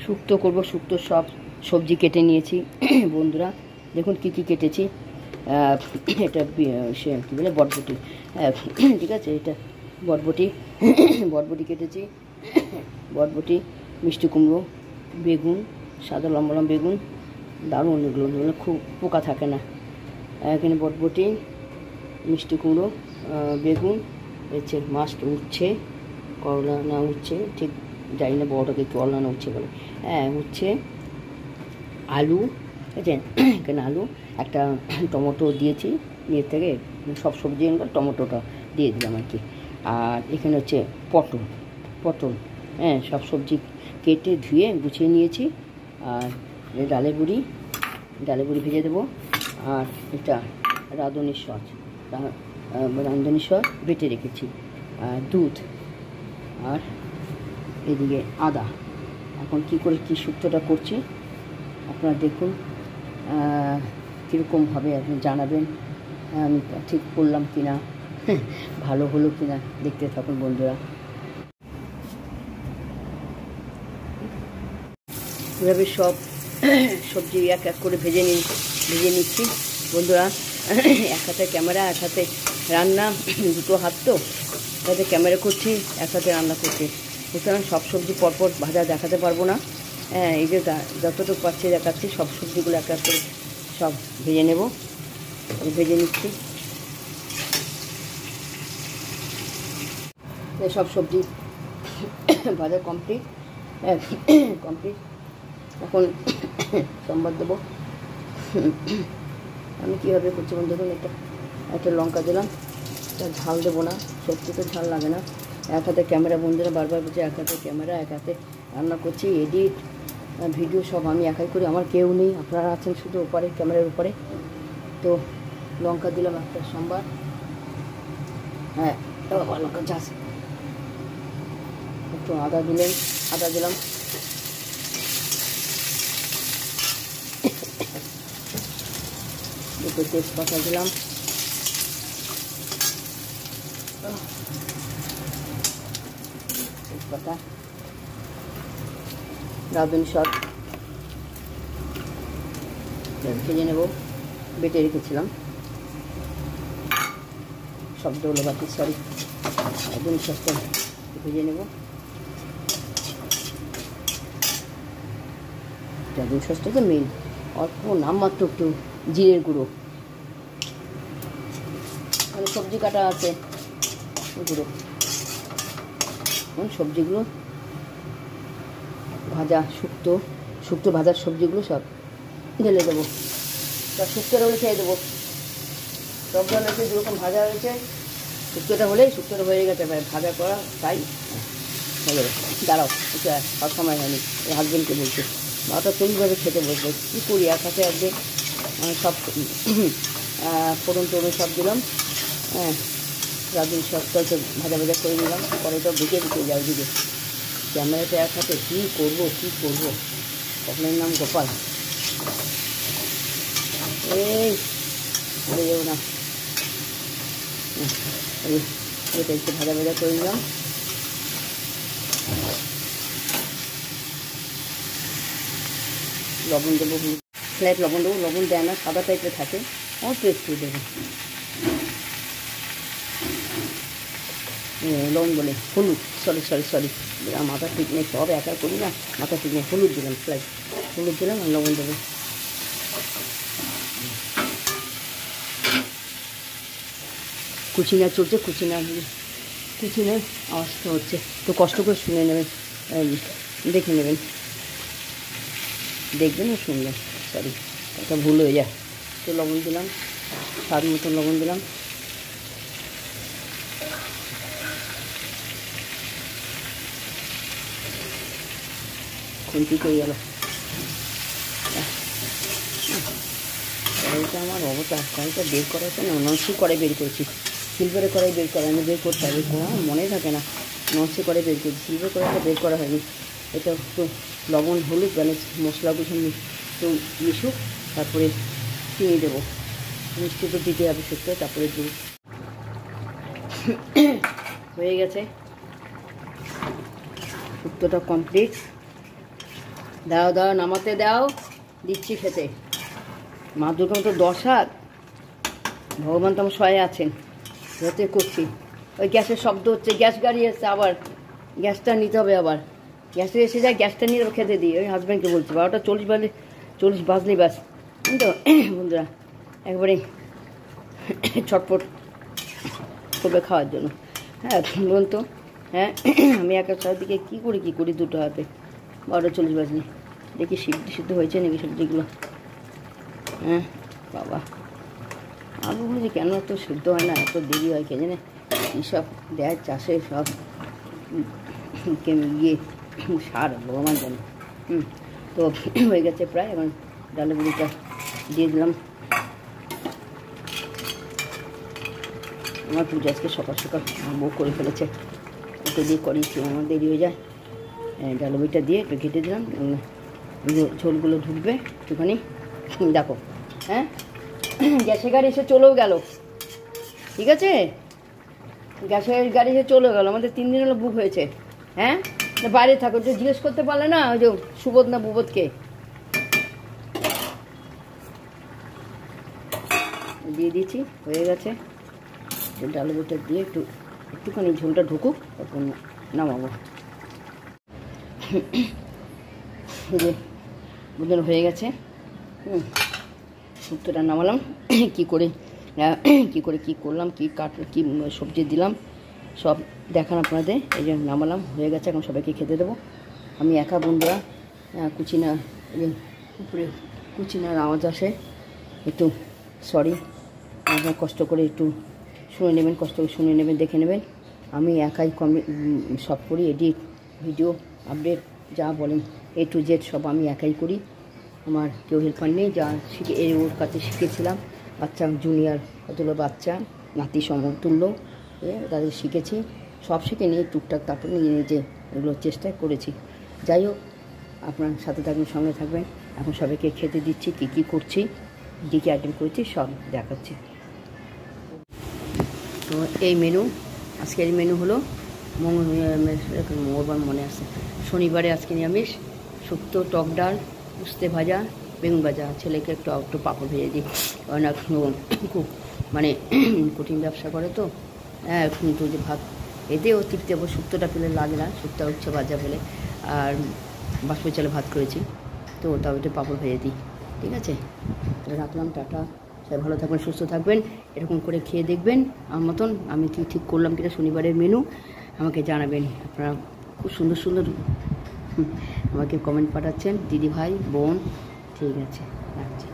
শুক্তো করব। শুক্তো সব সবজি কেটে নিয়েছি বন্ধুরা। দেখুন কি কি কেটেছি। এটা সে কী বলে বটবটি, ঠিক আছে, এটা বটবটি বটবটি কেটেছি, বটবটি, মিষ্টি কুমড়ো, বেগুন, সাদা লম্বা লম্বা বেগুন, দারুণ এগুলো, খুব পোকা থাকে না। এখানে বটবটি, মিষ্টি কুমড়ো, বেগুন, হচ্ছে মাছটা উচ্ছে, করলা না উচ্ছে ঠিক জানি না, বড়টাকে করলা না উচ্ছে বলে, উচ্ছে, আলু, ঠিক আছে, এখানে আলু, একটা টমেটো দিয়েছি নিয়ে থেকে, সব সবজি এনে টমেটোটা দিয়ে দিলাম আর কি। আর এখানে হচ্ছে পটল, সব সবজি কেটে ধুয়ে গুছিয়ে নিয়েছি। আর ডালের বড়ি ভেজে দেবো। আর এটা রাঁধুনি সস বেটে রেখেছি, আর দুধ, আর এদিকে আদা। এখন কি করে কি শুক্তোটা করছি আপনারা দেখুন, কীরকমভাবে আপনি জানাবেন আমি ঠিক করলাম কি না, ভালো হলো কি না, দেখতে থাকুন বন্ধুরা। এভাবে সব সবজি এক এক করে ভেজে নিচ্ছি বন্ধুরা। এক হাতে ক্যামেরা, এক হাতে রান্না, দুটো হাত তো, এক হাতে ক্যামেরা করছি, এক হাতে রান্না করছি, সুতরাং সব সবজি পরপর ভাজা দেখাতে পারবো না। এই যে যতটুকু পাচ্ছি দেখাচ্ছি, সব সবজিগুলো এক এক করে সব ভেজে নিচ্ছি। সব সবজি ভাজা কমপ্লিট। এখন সম্বাদ দেবো আমি কীভাবে করছি বন্ধু। দেখুন একটা লঙ্কা দিলাম, ঝাল দেবো না, সত্যি তো ঝাল লাগে না। এক হাতে ক্যামেরা, বন্ধুরা বারবার বলছে এক হাতে ক্যামেরা, এক হাতে রান্না করছি, এডিট ভিডিও সব আমি একাই করি, আমার কেউ নেই, আপনারা আছেন শুধু উপরে ক্যামেরার উপরে। তো লঙ্কা দিলাম একটা সম্বাদ, লঙ্কা ঝাঁস, একটু আদা দিলাম, দুটো তেজপাতা দিলাম, তেজপাতা, রাঁধুনি সস ভেজে নেব, বেটে রেখেছিলাম, শব্দগুলো বাকি, সরি, রাঁধুনি সসটা ভেজে নেব। রাঁধুনি সসটা তো মেন, অল্প নামমাত্র একটু জিরের গুঁড়ো, মানে সবজি কাটা আছে গুঁড়ো, সবজিগুলো ভাজা, শুক্তো ভাজার সবজিগুলো সব ঢেলে দেবো, সব শুক্তোটা হলে খেয়ে দেবো। সবটা হচ্ছে যেরকম ভাজা হয়েছে, শুক্তোটা হয়ে গেছে, ভাজা করা, তাই হয়ে যাবে। দাঁড়াও, এটা সব সময় হয়নি, এই হাজবেন্ডকে বলছি, মাটা চল্লিশভাবে খেতে বসবে, কী করি, এক হাতে একদিন সব ফোড়ন সব দিলাম, রাঁধুনি সসটা ভাজা করে নিলাম, কড়াইটাও ঢুকে যাও দিকে, ক্যামেরাটা এক হাতে কী করবো, কখনের নাম গোপাল, এই ভরে যাবো না, এটা একটু ভাজা করে নিলাম। লবণ দেবো, ফ্ল্যাট লবণ দেবো, লবণ দেয় না, সাদা টাইপের থাকে, অল্প একটু দেবো, লবণ বলে হলুদ, সরি মাথা ঠিক নেই, সব একা করি না, মাথা ঠিক নেই, হলুদ দিলাম, হলুদ দিলাম, আর লবণ দেবো। কুচিনা চলছে, কুচিনার আওয়াজটা হচ্ছে, তো কষ্ট করে শুনে নেবেন, দেখে নেবেন, দেখবেন আর শুনবেন, সরি একটা ভুল হয়ে যায়। তো লবণ দিলাম, স্বাদ মতো লবণ দিলাম, খুন্তি হয়ে গেল, কড়াইটা আমার অবস্থা, কড়াইটা বের করা হচ্ছে না, ননস্টিক কড়াই বের করেছি, সিলভারের কড়াই বের করা আমি বের করতে হবে, মনে থাকে না, ননস্টিক কড়াই বের করেছি, সিলভার কড়াইটা বের করা হয়নি। এটা একটু লবণ হলুদ মানে মশলাগুলো একটু মিশুক, তারপরে চিনি দেবো, মিষ্টি তো দিতে হবে শুক্তো, তারপরে দেবো। হয়ে গেছে শুক্তোটা কমপ্লিট, দাও দাও, নামাতে দাও, দিচ্ছি খেতে। মা দুর্গা তো 10 হাত, ভগবান তো আমার সহায় আছেন, যাতে করছি। ওই গ্যাসের শব্দ হচ্ছে, গ্যাস গাড়ি এসছে, আবার গ্যাসটা নিতে হবে। আবার গ্যাসে এসে যায়, গ্যাসটা নিয়ে খেতে দিই। ওই হাজব্যান্ডকে বলছি 12:40 বাজলেই ব্যাস। তো বন্ধুরা একবারে ছটপট করবে খাওয়ার জন্য। হ্যাঁ বলুন তো, হ্যাঁ আমি একা চারদিকে কী করি দুটো হাতে। 12:40 বাজলে দেখি সিদ্ধ হয়েছে নাকি সবজিগুলো। হ্যাঁ বাবা, আলুগুলো যে কেন এত সিদ্ধ হয় না, এত দেরি হয় কে জানে। এইসব দেয় চাষে সব ইয়ে সার, ভগবান জানে। তো হয়ে গেছে প্রায়। এখন ডালের বড়িটা দিয়ে দিলাম। আমার পুজো আজকে সকাল সকাল বউ করে ফেলেছে, ওকে দিয়ে করিয়েছি, আমার দেরি হয়ে যায়। ডালের বড়িটা দিয়ে একটু ঘেটে দিলাম, ঝোলগুলো ঢুকবে একটুখানি। দেখো, হ্যাঁ গ্যাসের গাড়ি এসে চলেও গেল, ঠিক আছে? গ্যাসের গাড়ি এসে চলে গেল, আমাদের 3 দিন হলো বুক হয়েছে। হ্যাঁ বাইরে থাকো, যে জিজ্ঞেস করতে পারলে না ওই যে সুবোধ না বুবোধকে। দিয়ে দিয়েছি, হয়ে গেছে। ডাল বড়িটা দিয়ে একটুখানি ঝোলটা ঢুকুক, তারপর নামাবো। যে বুঝলেন হয়ে গেছে। শুক্তোটা নামালাম। কি করে কি করলাম, কি সবজি দিলাম সব দেখান আপনাদের। এই যে নামালাম, হয়ে গেছে। এখন সবাইকে খেতে দেবো। আমি একা বন্ধুরা, কুচিনা উপরে কুচিনার আওয়াজ আসে, একটু সরি। আপনারা কষ্ট করে একটু শুনে নেবেন, কষ্ট করে শুনে নেবেন, দেখে নেবেন। আমি একাই সব করি, এডিট, ভিডিও, আপডেট যা বলেন A to Z সব আমি একাই করি। আমার কেউ হেল্পার নেই। যা ওর কাছে শিখেছিলাম, বাচ্চা জুনিয়র কতগুলো বাচ্চা নাতি সমতুল্য, তাদের শিখেছি, সব শিখে নিয়ে টুকটাক তারপর নিজে এগুলো চেষ্টা করেছি। যাই হোক, আপনার সাথে থাকবেন, সঙ্গে থাকবেন। এখন সবাইকে খেতে দিচ্ছি, কী করছি, কী আইটেম করেছি সব দেখাচ্ছি। তো এই মেনু, আজকের মেনু হলো মঙ্গলবার মনে আসছে, শনিবারে আজকে নিরামিষ। শুক্তো, টক ডাল, উস্তে ভাজা, বেগুন ভাজা। ছেলেকে একটু পাঁপড় ভেজে দিই, কারণ এখন খুব মানে কঠিন ব্যবসা করে তো। হ্যাঁ কিন্তু যে ভাত এতেও তৃপ্তি হবো, শুক্তোটা পেলে লাগে না, শুক্তো উচ্ছে ভাজা পেলে। আর বাসমতি চালে ভাত করেছি, তো তাও একটু পাঁপড় ভেজে দিই, ঠিক আছে? রাখলাম, টাটা। সবাই ভালো থাকবেন, সুস্থ থাকবেন, এরকম করে খেয়ে দেখবেন আমার মতন। আমি ঠিক করলাম কিনা শনিবারের মেনু আমাকে জানাবেন। আপনারা খুব সুন্দর সুন্দর আমাকে কমেন্ট পাঠাচ্ছেন, দিদি ভাই বোন, ঠিক আছে, রাখছি।